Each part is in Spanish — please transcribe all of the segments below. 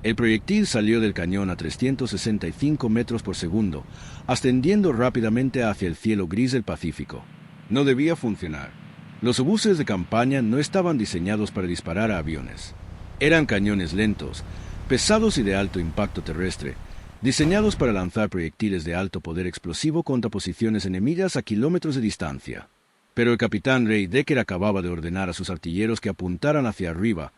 El proyectil salió del cañón a 365 metros por segundo, ascendiendo rápidamente hacia el cielo gris del Pacífico. No debía funcionar. Los obuses de campaña no estaban diseñados para disparar a aviones. Eran cañones lentos, pesados y de alto impacto terrestre, diseñados para lanzar proyectiles de alto poder explosivo contra posiciones enemigas a kilómetros de distancia. Pero el capitán Ray Decker acababa de ordenar a sus artilleros que apuntaran hacia arriba,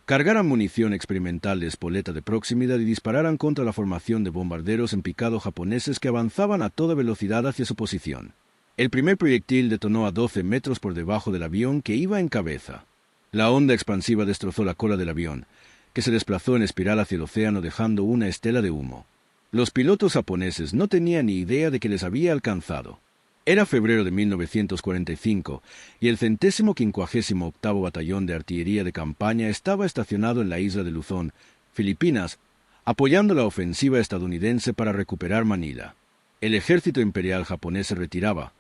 cargaran munición experimental de espoleta de proximidad y dispararan contra la formación de bombarderos en picado japoneses que avanzaban a toda velocidad hacia su posición. El primer proyectil detonó a 12 metros por debajo del avión que iba en cabeza. La onda expansiva destrozó la cola del avión, que se desplazó en espiral hacia el océano dejando una estela de humo. Los pilotos japoneses no tenían ni idea de que les había alcanzado. Era febrero de 1945 y el 158º Batallón de Artillería de Campaña estaba estacionado en la isla de Luzón, Filipinas, apoyando la ofensiva estadounidense para recuperar Manila. El ejército imperial japonés se retiraba,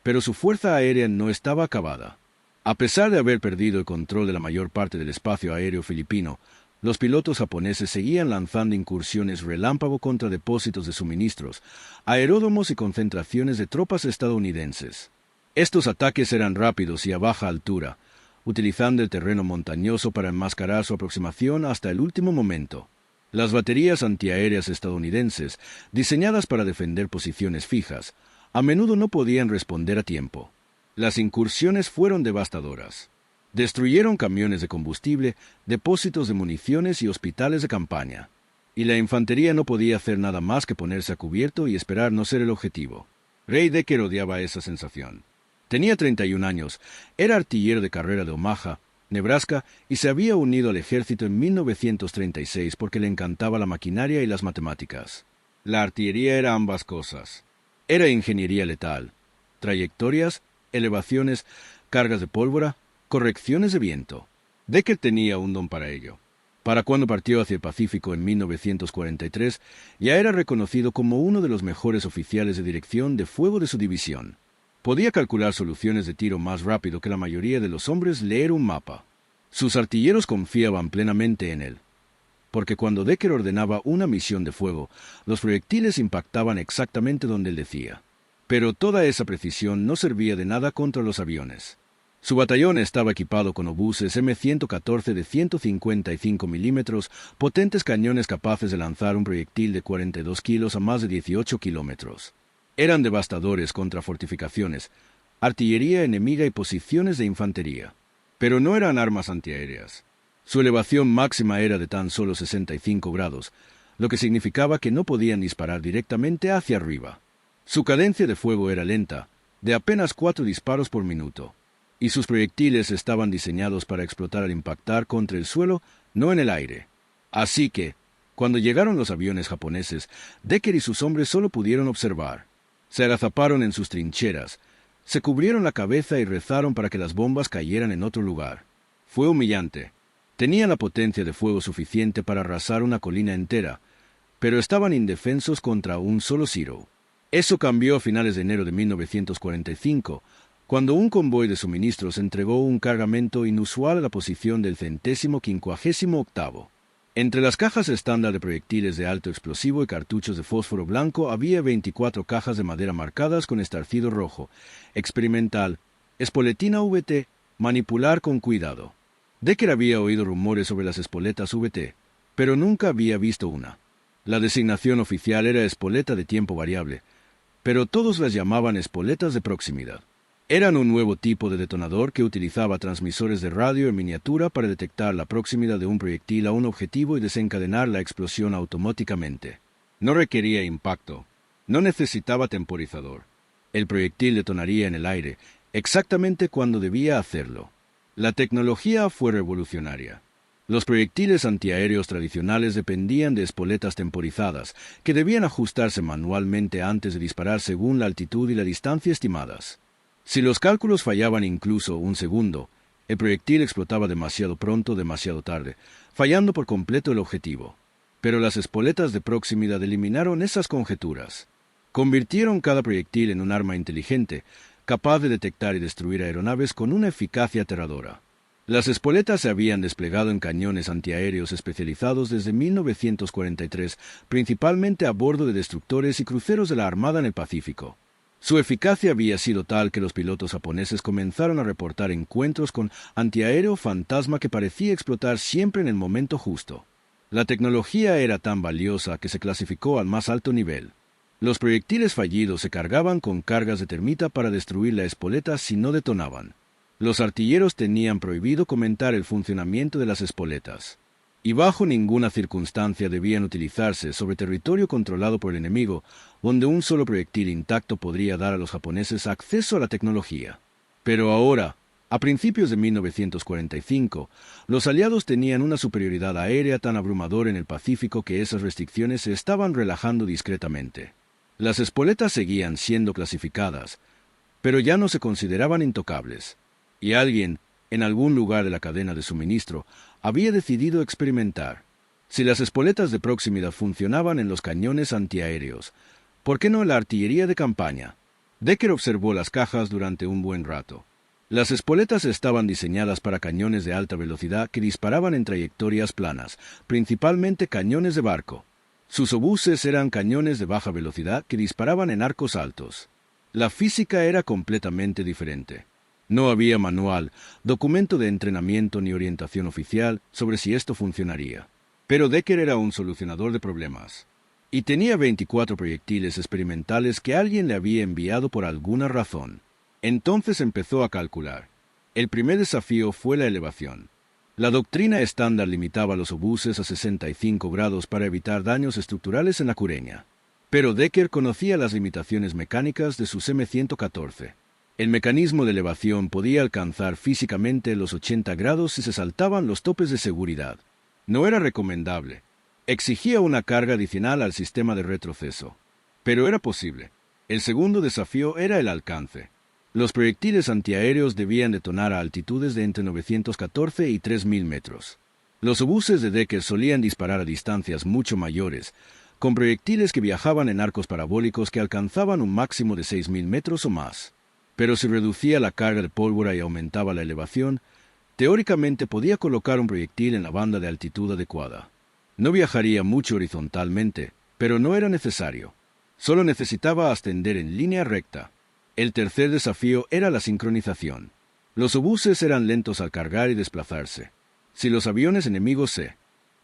pero su fuerza aérea no estaba acabada. A pesar de haber perdido el control de la mayor parte del espacio aéreo filipino, los pilotos japoneses seguían lanzando incursiones relámpago contra depósitos de suministros, aeródromos y concentraciones de tropas estadounidenses. Estos ataques eran rápidos y a baja altura, utilizando el terreno montañoso para enmascarar su aproximación hasta el último momento. Las baterías antiaéreas estadounidenses, diseñadas para defender posiciones fijas, a menudo no podían responder a tiempo. Las incursiones fueron devastadoras. Destruyeron camiones de combustible, depósitos de municiones y hospitales de campaña. Y la infantería no podía hacer nada más que ponerse a cubierto y esperar no ser el objetivo. Ray Decker odiaba esa sensación. Tenía 31 años, era artillero de carrera de Omaha, Nebraska, y se había unido al ejército en 1936 porque le encantaba la maquinaria y las matemáticas. La artillería era ambas cosas. Era ingeniería letal, trayectorias, elevaciones, cargas de pólvora, correcciones de viento. Decker tenía un don para ello. Para cuando partió hacia el Pacífico en 1943, ya era reconocido como uno de los mejores oficiales de dirección de fuego de su división. Podía calcular soluciones de tiro más rápido que la mayoría de los hombres leer un mapa. Sus artilleros confiaban plenamente en él, porque cuando Decker ordenaba una misión de fuego, los proyectiles impactaban exactamente donde él decía. Pero toda esa precisión no servía de nada contra los aviones. Su batallón estaba equipado con obuses M114 de 155 milímetros, potentes cañones capaces de lanzar un proyectil de 42 kilos a más de 18 kilómetros. Eran devastadores contra fortificaciones, artillería enemiga y posiciones de infantería. Pero no eran armas antiaéreas. Su elevación máxima era de tan solo 65 grados, lo que significaba que no podían disparar directamente hacia arriba. Su cadencia de fuego era lenta, de apenas 4 disparos por minuto. Y sus proyectiles estaban diseñados para explotar al impactar contra el suelo, no en el aire. Así que, cuando llegaron los aviones japoneses, Decker y sus hombres solo pudieron observar. Se agazaparon en sus trincheras, se cubrieron la cabeza y rezaron para que las bombas cayeran en otro lugar. Fue humillante. Tenían la potencia de fuego suficiente para arrasar una colina entera, pero estaban indefensos contra un solo Zero. Eso cambió a finales de enero de 1945, cuando un convoy de suministros entregó un cargamento inusual a la posición del 158º. Entre las cajas estándar de proyectiles de alto explosivo y cartuchos de fósforo blanco había 24 cajas de madera marcadas con estarcido rojo, experimental, espoletina VT, manipular con cuidado. Decker había oído rumores sobre las espoletas VT, pero nunca había visto una. La designación oficial era espoleta de tiempo variable, pero todos las llamaban espoletas de proximidad. Eran un nuevo tipo de detonador que utilizaba transmisores de radio en miniatura para detectar la proximidad de un proyectil a un objetivo y desencadenar la explosión automáticamente. No requería impacto. No necesitaba temporizador. El proyectil detonaría en el aire, exactamente cuando debía hacerlo. La tecnología fue revolucionaria. Los proyectiles antiaéreos tradicionales dependían de espoletas temporizadas, que debían ajustarse manualmente antes de disparar según la altitud y la distancia estimadas. Si los cálculos fallaban incluso un segundo, el proyectil explotaba demasiado pronto o demasiado tarde, fallando por completo el objetivo. Pero las espoletas de proximidad eliminaron esas conjeturas. Convirtieron cada proyectil en un arma inteligente, capaz de detectar y destruir aeronaves con una eficacia aterradora. Las espoletas se habían desplegado en cañones antiaéreos especializados desde 1943, principalmente a bordo de destructores y cruceros de la Armada en el Pacífico. Su eficacia había sido tal que los pilotos japoneses comenzaron a reportar encuentros con antiaéreo fantasma que parecía explotar siempre en el momento justo. La tecnología era tan valiosa que se clasificó al más alto nivel. Los proyectiles fallidos se cargaban con cargas de termita para destruir la espoleta si no detonaban. Los artilleros tenían prohibido comentar el funcionamiento de las espoletas, y bajo ninguna circunstancia debían utilizarse sobre territorio controlado por el enemigo, donde un solo proyectil intacto podría dar a los japoneses acceso a la tecnología. Pero ahora, a principios de 1945, los aliados tenían una superioridad aérea tan abrumadora en el Pacífico que esas restricciones se estaban relajando discretamente. Las espoletas seguían siendo clasificadas, pero ya no se consideraban intocables. Y alguien, en algún lugar de la cadena de suministro, había decidido experimentar. Si las espoletas de proximidad funcionaban en los cañones antiaéreos, ¿por qué no en la artillería de campaña? Decker observó las cajas durante un buen rato. Las espoletas estaban diseñadas para cañones de alta velocidad que disparaban en trayectorias planas, principalmente cañones de barco. Sus obuses eran cañones de baja velocidad que disparaban en arcos altos. La física era completamente diferente. No había manual, documento de entrenamiento ni orientación oficial sobre si esto funcionaría. Pero Decker era un solucionador de problemas. Y tenía 24 proyectiles experimentales que alguien le había enviado por alguna razón. Entonces empezó a calcular. El primer desafío fue la elevación. La doctrina estándar limitaba los obuses a 65 grados para evitar daños estructurales en la cureña. Pero Decker conocía las limitaciones mecánicas de sus M114. El mecanismo de elevación podía alcanzar físicamente los 80 grados si se saltaban los topes de seguridad. No era recomendable. Exigía una carga adicional al sistema de retroceso. Pero era posible. El segundo desafío era el alcance. Los proyectiles antiaéreos debían detonar a altitudes de entre 914 y 3.000 metros. Los obuses de Decker solían disparar a distancias mucho mayores, con proyectiles que viajaban en arcos parabólicos que alcanzaban un máximo de 6.000 metros o más. Pero si reducía la carga de pólvora y aumentaba la elevación, teóricamente podía colocar un proyectil en la banda de altitud adecuada. No viajaría mucho horizontalmente, pero no era necesario. Solo necesitaba ascender en línea recta. El tercer desafío era la sincronización. Los obuses eran lentos al cargar y desplazarse. Si los aviones enemigos se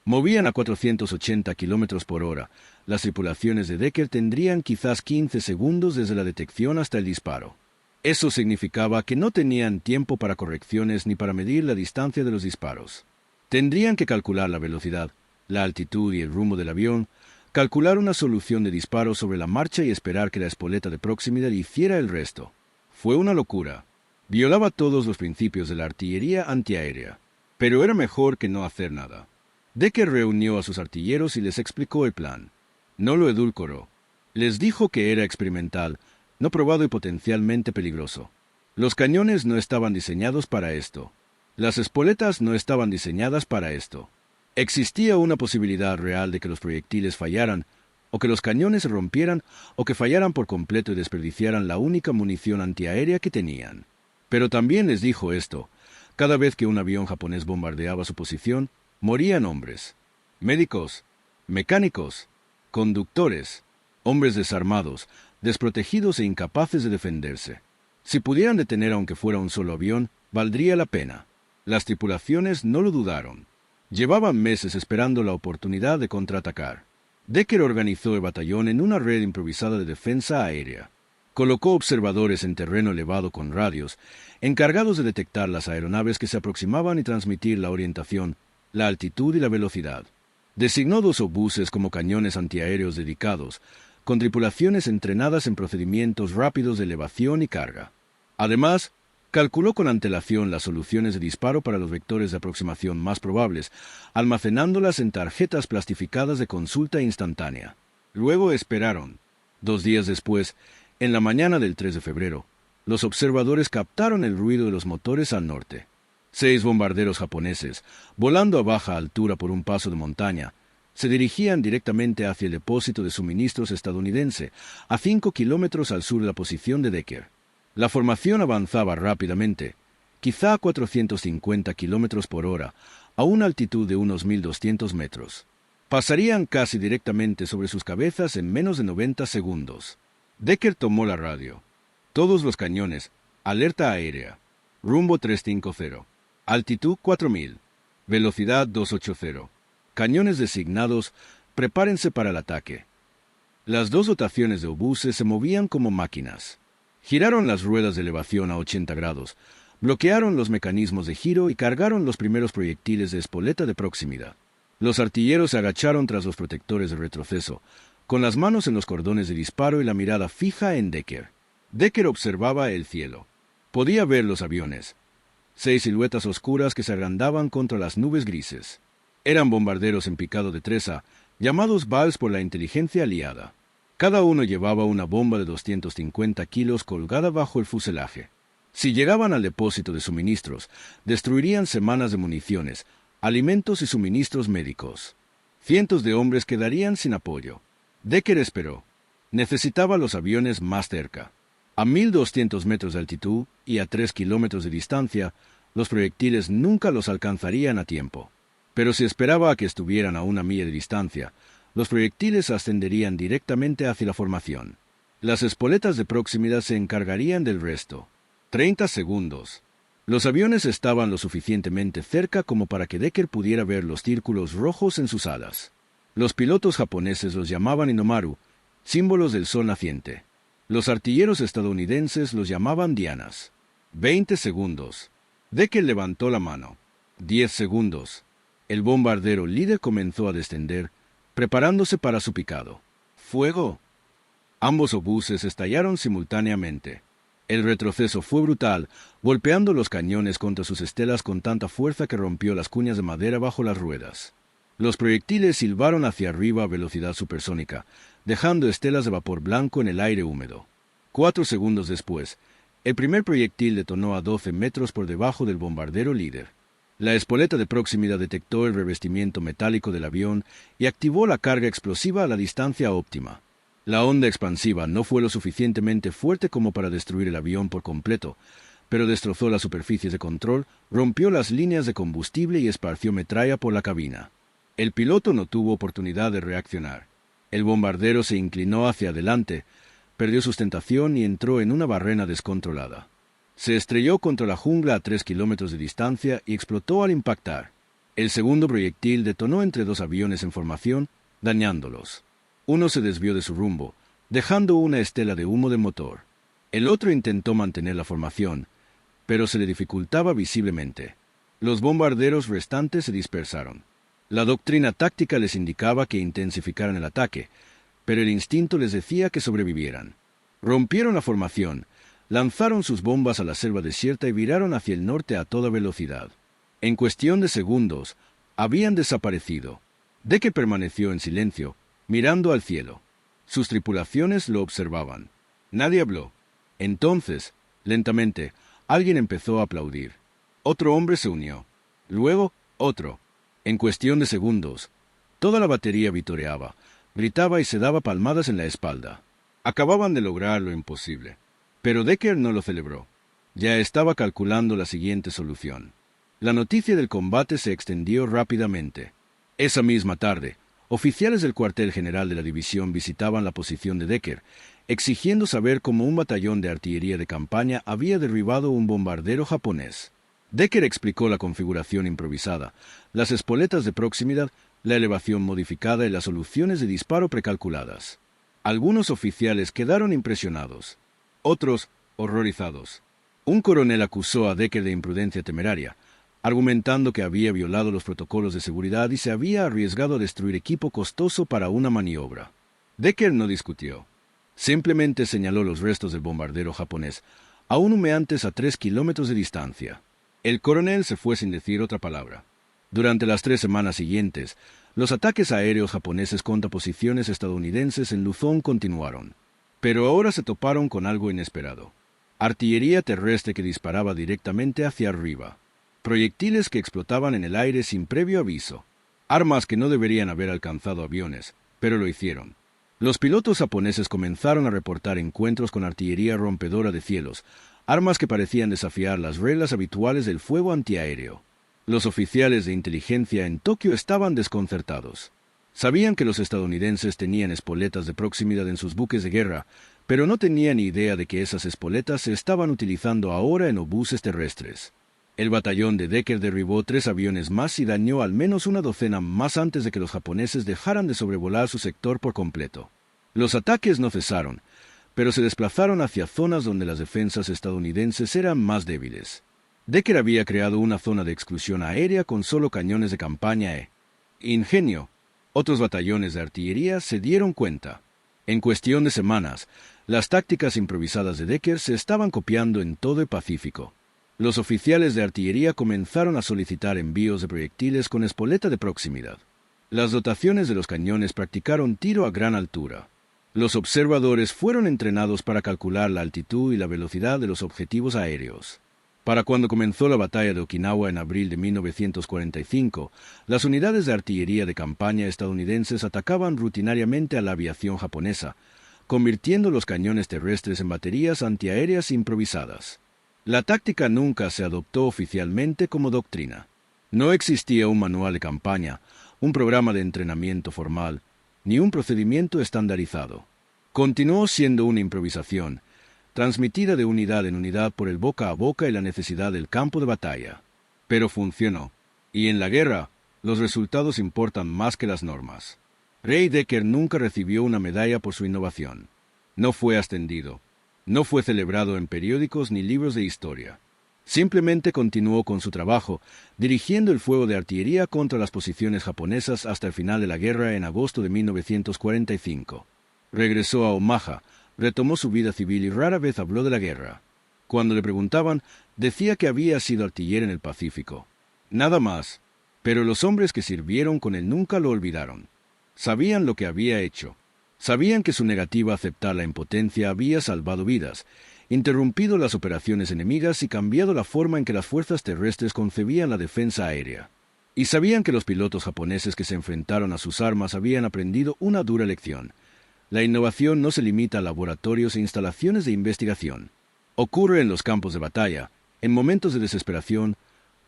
movían a 480 km por hora, las tripulaciones de Decker tendrían quizás 15 segundos desde la detección hasta el disparo. Eso significaba que no tenían tiempo para correcciones ni para medir la distancia de los disparos. Tendrían que calcular la velocidad, la altitud y el rumbo del avión, calcular una solución de disparo sobre la marcha y esperar que la espoleta de proximidad hiciera el resto. Fue una locura. Violaba todos los principios de la artillería antiaérea. Pero era mejor que no hacer nada. Decker reunió a sus artilleros y les explicó el plan. No lo edulcoró. Les dijo que era experimental, no probado y potencialmente peligroso. Los cañones no estaban diseñados para esto. Las espoletas no estaban diseñadas para esto. Existía una posibilidad real de que los proyectiles fallaran, o que los cañones se rompieran, o que fallaran por completo y desperdiciaran la única munición antiaérea que tenían. Pero también les dijo esto: cada vez que un avión japonés bombardeaba su posición, morían hombres, médicos, mecánicos, conductores, hombres desarmados, desprotegidos e incapaces de defenderse. Si pudieran detener aunque fuera un solo avión, valdría la pena. Las tripulaciones no lo dudaron. Llevaban meses esperando la oportunidad de contraatacar. Decker organizó el batallón en una red improvisada de defensa aérea. Colocó observadores en terreno elevado con radios, encargados de detectar las aeronaves que se aproximaban y transmitir la orientación, la altitud y la velocidad. Designó 2 obuses como cañones antiaéreos dedicados, con tripulaciones entrenadas en procedimientos rápidos de elevación y carga. Además, calculó con antelación las soluciones de disparo para los vectores de aproximación más probables, almacenándolas en tarjetas plastificadas de consulta instantánea. Luego esperaron. 2 días después, en la mañana del 3 de febrero, los observadores captaron el ruido de los motores al norte. 6 bombarderos japoneses, volando a baja altura por un paso de montaña, se dirigían directamente hacia el depósito de suministros estadounidense, a 5 kilómetros al sur de la posición de Decker. La formación avanzaba rápidamente, quizá a 450 kilómetros por hora, a una altitud de unos 1200 metros. Pasarían casi directamente sobre sus cabezas en menos de 90 segundos. Decker tomó la radio. Todos los cañones, alerta aérea. Rumbo 350. Altitud 4000. Velocidad 280. Cañones designados, prepárense para el ataque. Las dos dotaciones de obuses se movían como máquinas. Giraron las ruedas de elevación a 80 grados, bloquearon los mecanismos de giro y cargaron los primeros proyectiles de espoleta de proximidad. Los artilleros se agacharon tras los protectores de retroceso, con las manos en los cordones de disparo y la mirada fija en Decker. Decker observaba el cielo. Podía ver los aviones. 6 siluetas oscuras que se agrandaban contra las nubes grises. Eran bombarderos en picado de treza, llamados Vals por la inteligencia aliada. Cada uno llevaba una bomba de 250 kilos colgada bajo el fuselaje. Si llegaban al depósito de suministros, destruirían semanas de municiones, alimentos y suministros médicos. Cientos de hombres quedarían sin apoyo. Decker esperó. Necesitaba los aviones más cerca. A 1200 metros de altitud y a 3 kilómetros de distancia, los proyectiles nunca los alcanzarían a tiempo. Pero si esperaba a que estuvieran a 1 milla de distancia, los proyectiles ascenderían directamente hacia la formación. Las espoletas de proximidad se encargarían del resto. 30 segundos. Los aviones estaban lo suficientemente cerca como para que Decker pudiera ver los círculos rojos en sus alas. Los pilotos japoneses los llamaban Inomaru, símbolos del sol naciente. Los artilleros estadounidenses los llamaban dianas. 20 segundos. Decker levantó la mano. 10 segundos. El bombardero líder comenzó a descender, preparándose para su picado. ¡Fuego! Ambos obuses estallaron simultáneamente. El retroceso fue brutal, golpeando los cañones contra sus estelas con tanta fuerza que rompió las cuñas de madera bajo las ruedas. Los proyectiles silbaron hacia arriba a velocidad supersónica, dejando estelas de vapor blanco en el aire húmedo. 4 segundos después, el primer proyectil detonó a 12 metros por debajo del bombardero líder. La espoleta de proximidad detectó el revestimiento metálico del avión y activó la carga explosiva a la distancia óptima. La onda expansiva no fue lo suficientemente fuerte como para destruir el avión por completo, pero destrozó las superficies de control, rompió las líneas de combustible y esparció metralla por la cabina. El piloto no tuvo oportunidad de reaccionar. El bombardero se inclinó hacia adelante, perdió sustentación y entró en una barrena descontrolada. Se estrelló contra la jungla a 3 kilómetros de distancia y explotó al impactar. El segundo proyectil detonó entre dos aviones en formación, dañándolos. Uno se desvió de su rumbo, dejando una estela de humo de motor. El otro intentó mantener la formación, pero se le dificultaba visiblemente. Los bombarderos restantes se dispersaron. La doctrina táctica les indicaba que intensificaran el ataque, pero el instinto les decía que sobrevivieran. Rompieron la formación, lanzaron sus bombas a la selva desierta y viraron hacia el norte a toda velocidad. En cuestión de segundos, habían desaparecido. Decker permaneció en silencio, mirando al cielo. Sus tripulaciones lo observaban. Nadie habló. Entonces, lentamente, alguien empezó a aplaudir. Otro hombre se unió. Luego, otro. En cuestión de segundos, toda la batería vitoreaba, gritaba y se daba palmadas en la espalda. Acababan de lograr lo imposible. Pero Decker no lo celebró. Ya estaba calculando la siguiente solución. La noticia del combate se extendió rápidamente. Esa misma tarde, oficiales del cuartel general de la división visitaban la posición de Decker, exigiendo saber cómo un batallón de artillería de campaña había derribado un bombardero japonés. Decker explicó la configuración improvisada, las espoletas de proximidad, la elevación modificada y las soluciones de disparo precalculadas. Algunos oficiales quedaron impresionados, otros horrorizados. Un coronel acusó a Decker de imprudencia temeraria, argumentando que había violado los protocolos de seguridad y se había arriesgado a destruir equipo costoso para una maniobra. Decker no discutió. Simplemente señaló los restos del bombardero japonés, aún humeantes a 3 kilómetros de distancia. El coronel se fue sin decir otra palabra. Durante las 3 semanas siguientes, los ataques aéreos japoneses contra posiciones estadounidenses en Luzón continuaron. Pero ahora se toparon con algo inesperado. Artillería terrestre que disparaba directamente hacia arriba. Proyectiles que explotaban en el aire sin previo aviso. Armas que no deberían haber alcanzado aviones, pero lo hicieron. Los pilotos japoneses comenzaron a reportar encuentros con artillería rompedora de cielos, armas que parecían desafiar las reglas habituales del fuego antiaéreo. Los oficiales de inteligencia en Tokio estaban desconcertados. Sabían que los estadounidenses tenían espoletas de proximidad en sus buques de guerra, pero no tenían ni idea de que esas espoletas se estaban utilizando ahora en obuses terrestres. El batallón de Decker derribó 3 aviones más y dañó al menos una docena más antes de que los japoneses dejaran de sobrevolar su sector por completo. Los ataques no cesaron, pero se desplazaron hacia zonas donde las defensas estadounidenses eran más débiles. Decker había creado una zona de exclusión aérea con solo cañones de campaña e ingenio. Otros batallones de artillería se dieron cuenta. En cuestión de semanas, las tácticas improvisadas de Decker se estaban copiando en todo el Pacífico. Los oficiales de artillería comenzaron a solicitar envíos de proyectiles con espoleta de proximidad. Las dotaciones de los cañones practicaron tiro a gran altura. Los observadores fueron entrenados para calcular la altitud y la velocidad de los objetivos aéreos. Para cuando comenzó la batalla de Okinawa en abril de 1945, las unidades de artillería de campaña estadounidenses atacaban rutinariamente a la aviación japonesa, convirtiendo los cañones terrestres en baterías antiaéreas improvisadas. La táctica nunca se adoptó oficialmente como doctrina. No existía un manual de campaña, un programa de entrenamiento formal, ni un procedimiento estandarizado. Continuó siendo una improvisación, transmitida de unidad en unidad por el boca a boca y la necesidad del campo de batalla. Pero funcionó. Y en la guerra, los resultados importan más que las normas. Ray Decker nunca recibió una medalla por su innovación. No fue ascendido. No fue celebrado en periódicos ni libros de historia. Simplemente continuó con su trabajo, dirigiendo el fuego de artillería contra las posiciones japonesas hasta el final de la guerra en agosto de 1945. Regresó a Omaha, retomó su vida civil y rara vez habló de la guerra. Cuando le preguntaban, decía que había sido artillero en el Pacífico. Nada más. Pero los hombres que sirvieron con él nunca lo olvidaron. Sabían lo que había hecho. Sabían que su negativa a aceptar la impotencia había salvado vidas, interrumpido las operaciones enemigas y cambiado la forma en que las fuerzas terrestres concebían la defensa aérea. Y sabían que los pilotos japoneses que se enfrentaron a sus armas habían aprendido una dura lección. La innovación no se limita a laboratorios e instalaciones de investigación. Ocurre en los campos de batalla, en momentos de desesperación,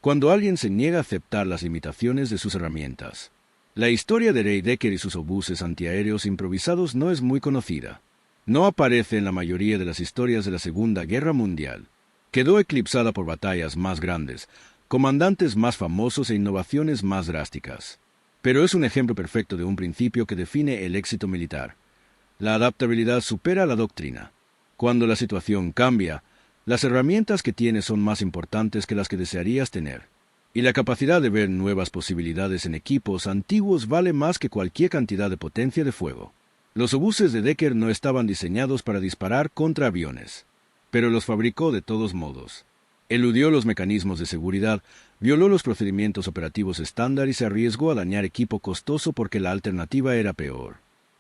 cuando alguien se niega a aceptar las limitaciones de sus herramientas. La historia de Ray Decker y sus obuses antiaéreos improvisados no es muy conocida. No aparece en la mayoría de las historias de la Segunda Guerra Mundial. Quedó eclipsada por batallas más grandes, comandantes más famosos e innovaciones más drásticas. Pero es un ejemplo perfecto de un principio que define el éxito militar. La adaptabilidad supera la doctrina. Cuando la situación cambia, las herramientas que tienes son más importantes que las que desearías tener. Y la capacidad de ver nuevas posibilidades en equipos antiguos vale más que cualquier cantidad de potencia de fuego. Los obuses de Decker no estaban diseñados para disparar contra aviones, pero los fabricó de todos modos. Eludió los mecanismos de seguridad, violó los procedimientos operativos estándar y se arriesgó a dañar equipo costoso porque la alternativa era peor.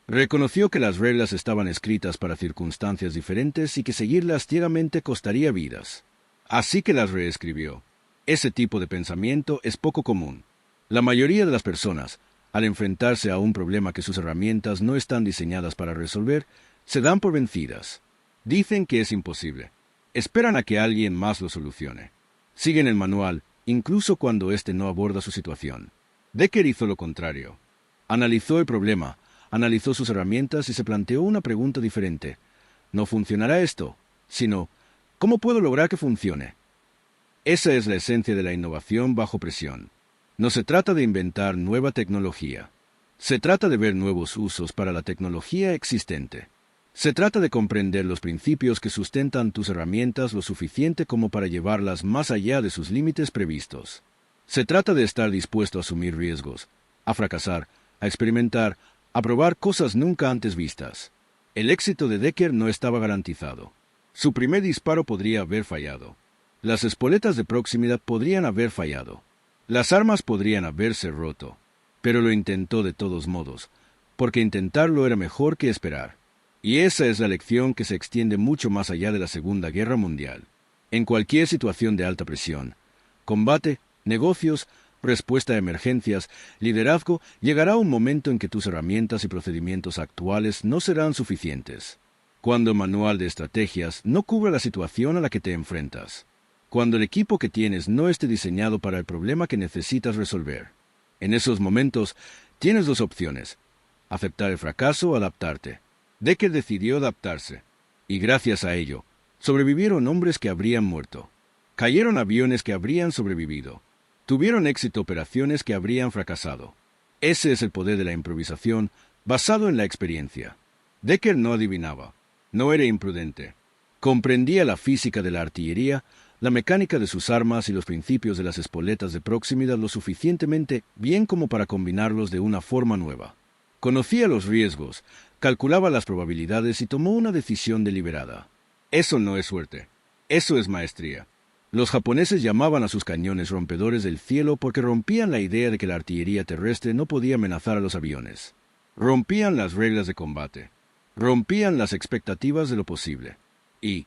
Reconoció que las reglas estaban escritas para circunstancias diferentes y que seguirlas ciegamente costaría vidas. Así que las reescribió. Ese tipo de pensamiento es poco común. La mayoría de las personas, al enfrentarse a un problema que sus herramientas no están diseñadas para resolver, se dan por vencidas. Dicen que es imposible. Esperan a que alguien más lo solucione. Siguen el manual, incluso cuando éste no aborda su situación. Decker hizo lo contrario. Analizó el problema, analizó sus herramientas y se planteó una pregunta diferente. No funcionará esto, sino, ¿cómo puedo lograr que funcione? Esa es la esencia de la innovación bajo presión. No se trata de inventar nueva tecnología. Se trata de ver nuevos usos para la tecnología existente. Se trata de comprender los principios que sustentan tus herramientas lo suficiente como para llevarlas más allá de sus límites previstos. Se trata de estar dispuesto a asumir riesgos, a fracasar, a experimentar, a probar cosas nunca antes vistas. El éxito de Decker no estaba garantizado. Su primer disparo podría haber fallado. Las espoletas de proximidad podrían haber fallado. Las armas podrían haberse roto. Pero lo intentó de todos modos, porque intentarlo era mejor que esperar. Y esa es la lección que se extiende mucho más allá de la Segunda Guerra Mundial. En cualquier situación de alta presión, combate, negocios, respuesta a emergencias, liderazgo, llegará un momento en que tus herramientas y procedimientos actuales no serán suficientes. Cuando el manual de estrategias no cubre la situación a la que te enfrentas. Cuando el equipo que tienes no esté diseñado para el problema que necesitas resolver. En esos momentos, tienes dos opciones: aceptar el fracaso o adaptarte. Decker decidió adaptarse, y gracias a ello, sobrevivieron hombres que habrían muerto. Cayeron aviones que habrían sobrevivido. Tuvieron éxito operaciones que habrían fracasado. Ese es el poder de la improvisación basado en la experiencia. Decker no adivinaba, no era imprudente. Comprendía la física de la artillería, la mecánica de sus armas y los principios de las espoletas de proximidad lo suficientemente bien como para combinarlos de una forma nueva. Conocía los riesgos, calculaba las probabilidades y tomó una decisión deliberada. Eso no es suerte, eso es maestría. Los japoneses llamaban a sus cañones rompedores del cielo porque rompían la idea de que la artillería terrestre no podía amenazar a los aviones. Rompían las reglas de combate. Rompían las expectativas de lo posible. Y,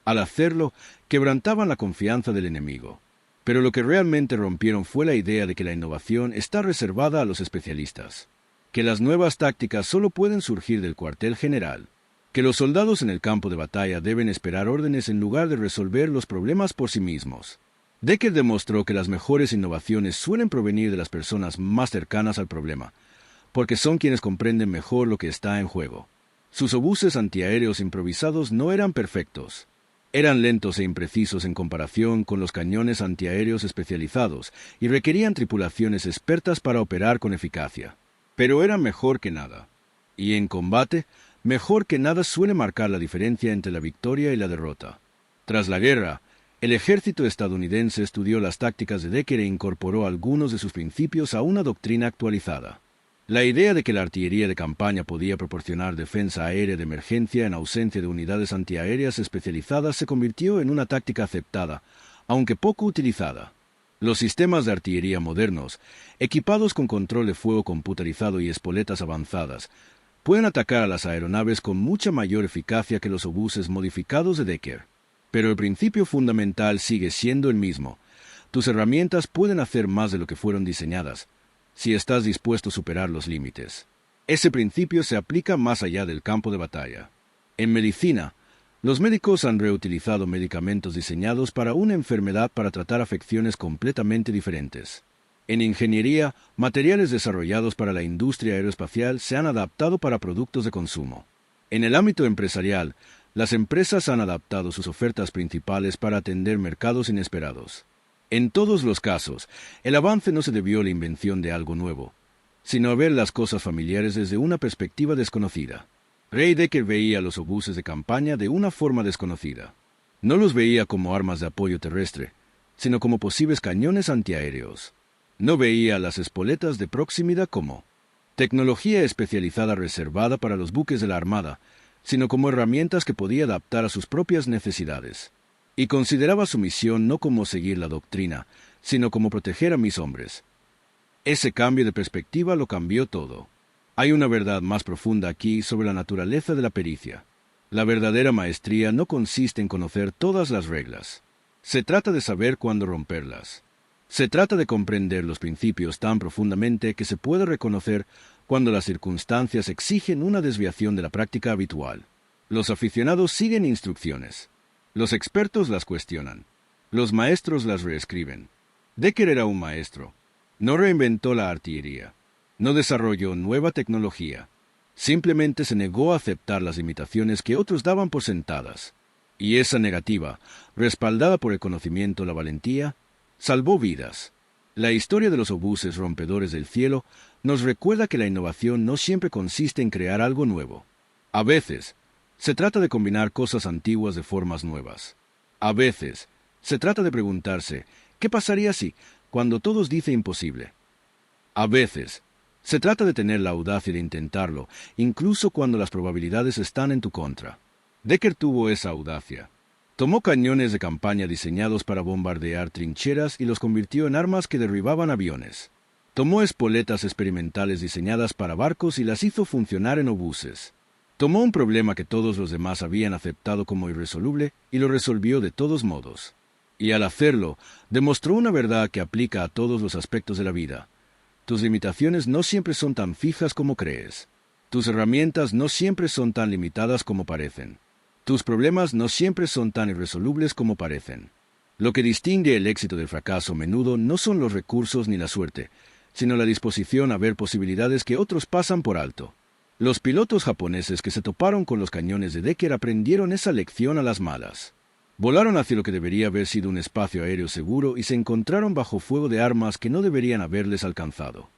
al hacerlo, quebrantaban la confianza del enemigo. Pero lo que realmente rompieron fue la idea de que la innovación está reservada a los especialistas. Que las nuevas tácticas solo pueden surgir del cuartel general. Que los soldados en el campo de batalla deben esperar órdenes en lugar de resolver los problemas por sí mismos. Decker demostró que las mejores innovaciones suelen provenir de las personas más cercanas al problema, porque son quienes comprenden mejor lo que está en juego. Sus obuses antiaéreos improvisados no eran perfectos. Eran lentos e imprecisos en comparación con los cañones antiaéreos especializados y requerían tripulaciones expertas para operar con eficacia. Pero eran mejor que nada. Y en combate, mejor que nada suele marcar la diferencia entre la victoria y la derrota. Tras la guerra, el ejército estadounidense estudió las tácticas de Decker e incorporó algunos de sus principios a una doctrina actualizada. La idea de que la artillería de campaña podía proporcionar defensa aérea de emergencia en ausencia de unidades antiaéreas especializadas se convirtió en una táctica aceptada, aunque poco utilizada. Los sistemas de artillería modernos, equipados con control de fuego computarizado y espoletas avanzadas, pueden atacar a las aeronaves con mucha mayor eficacia que los obuses modificados de Decker. Pero el principio fundamental sigue siendo el mismo. Tus herramientas pueden hacer más de lo que fueron diseñadas, si estás dispuesto a superar los límites. Ese principio se aplica más allá del campo de batalla. En medicina, los médicos han reutilizado medicamentos diseñados para una enfermedad para tratar afecciones completamente diferentes. En ingeniería, materiales desarrollados para la industria aeroespacial se han adaptado para productos de consumo. En el ámbito empresarial, las empresas han adaptado sus ofertas principales para atender mercados inesperados. En todos los casos, el avance no se debió a la invención de algo nuevo, sino a ver las cosas familiares desde una perspectiva desconocida. Ray Decker veía los obuses de campaña de una forma desconocida. No los veía como armas de apoyo terrestre, sino como posibles cañones antiaéreos. No veía las espoletas de proximidad como tecnología especializada reservada para los buques de la Armada, sino como herramientas que podía adaptar a sus propias necesidades. Y consideraba su misión no como seguir la doctrina, sino como proteger a mis hombres. Ese cambio de perspectiva lo cambió todo. Hay una verdad más profunda aquí sobre la naturaleza de la pericia. La verdadera maestría no consiste en conocer todas las reglas. Se trata de saber cuándo romperlas. Se trata de comprender los principios tan profundamente que se puede reconocer cuando las circunstancias exigen una desviación de la práctica habitual. Los aficionados siguen instrucciones. Los expertos las cuestionan. Los maestros las reescriben. Decker era un maestro. No reinventó la artillería. No desarrolló nueva tecnología. Simplemente se negó a aceptar las limitaciones que otros daban por sentadas. Y esa negativa, respaldada por el conocimiento y la valentía, salvó vidas. La historia de los obuses rompedores del cielo nos recuerda que la innovación no siempre consiste en crear algo nuevo. A veces, se trata de combinar cosas antiguas de formas nuevas. A veces, se trata de preguntarse, ¿qué pasaría si, cuando todos dicen imposible? A veces, se trata de tener la audacia de intentarlo, incluso cuando las probabilidades están en tu contra. Decker tuvo esa audacia. Tomó cañones de campaña diseñados para bombardear trincheras y los convirtió en armas que derribaban aviones. Tomó espoletas experimentales diseñadas para barcos y las hizo funcionar en obuses. Tomó un problema que todos los demás habían aceptado como irresoluble y lo resolvió de todos modos. Y al hacerlo, demostró una verdad que aplica a todos los aspectos de la vida. Tus limitaciones no siempre son tan fijas como crees. Tus herramientas no siempre son tan limitadas como parecen. Tus problemas no siempre son tan irresolubles como parecen. Lo que distingue el éxito del fracaso a menudo no son los recursos ni la suerte, sino la disposición a ver posibilidades que otros pasan por alto. Los pilotos japoneses que se toparon con los cañones de Decker aprendieron esa lección a las malas. Volaron hacia lo que debería haber sido un espacio aéreo seguro y se encontraron bajo fuego de armas que no deberían haberles alcanzado.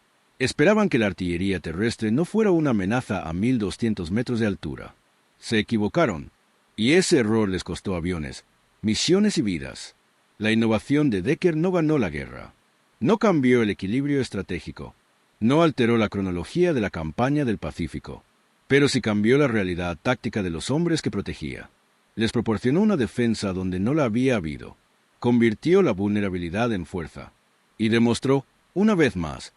Esperaban que la artillería terrestre no fuera una amenaza a 1.200 metros de altura. Se equivocaron, y ese error les costó aviones, misiones y vidas. La innovación de Decker no ganó la guerra. No cambió el equilibrio estratégico. No alteró la cronología de la campaña del Pacífico. Pero sí cambió la realidad táctica de los hombres que protegía. Les proporcionó una defensa donde no la había habido. Convirtió la vulnerabilidad en fuerza. Y demostró, una vez más,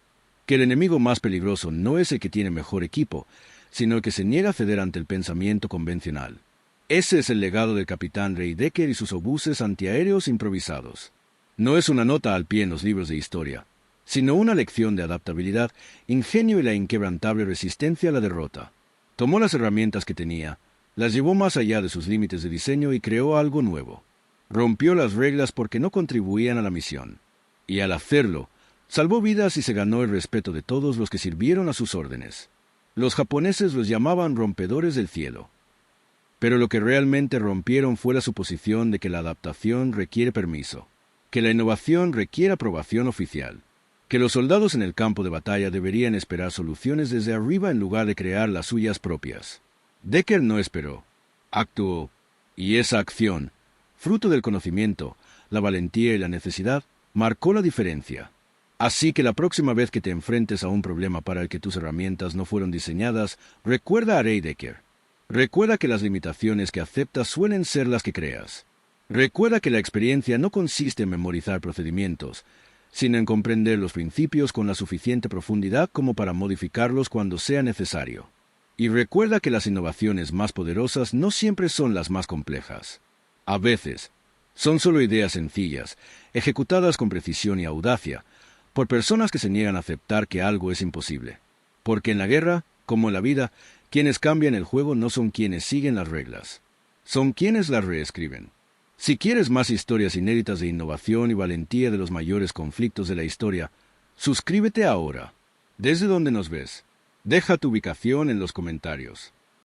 que el enemigo más peligroso no es el que tiene mejor equipo, sino el que se niega a ceder ante el pensamiento convencional. Ese es el legado del capitán Ray Decker y sus obuses antiaéreos improvisados. No es una nota al pie en los libros de historia, sino una lección de adaptabilidad, ingenio y la inquebrantable resistencia a la derrota. Tomó las herramientas que tenía, las llevó más allá de sus límites de diseño y creó algo nuevo. Rompió las reglas porque no contribuían a la misión. Y al hacerlo, salvó vidas y se ganó el respeto de todos los que sirvieron a sus órdenes. Los japoneses los llamaban rompedores del cielo. Pero lo que realmente rompieron fue la suposición de que la adaptación requiere permiso, que la innovación requiere aprobación oficial, que los soldados en el campo de batalla deberían esperar soluciones desde arriba en lugar de crear las suyas propias. Decker no esperó, actuó, y esa acción, fruto del conocimiento, la valentía y la necesidad, marcó la diferencia. Así que la próxima vez que te enfrentes a un problema para el que tus herramientas no fueron diseñadas, recuerda a Ray Decker. Recuerda que las limitaciones que aceptas suelen ser las que creas. Recuerda que la experiencia no consiste en memorizar procedimientos, sino en comprender los principios con la suficiente profundidad como para modificarlos cuando sea necesario. Y recuerda que las innovaciones más poderosas no siempre son las más complejas. A veces, son solo ideas sencillas, ejecutadas con precisión y audacia, por personas que se niegan a aceptar que algo es imposible. Porque en la guerra, como en la vida, quienes cambian el juego no son quienes siguen las reglas, son quienes las reescriben. Si quieres más historias inéditas de innovación y valentía de los mayores conflictos de la historia, suscríbete ahora. ¿Desde donde nos ves? Deja tu ubicación en los comentarios.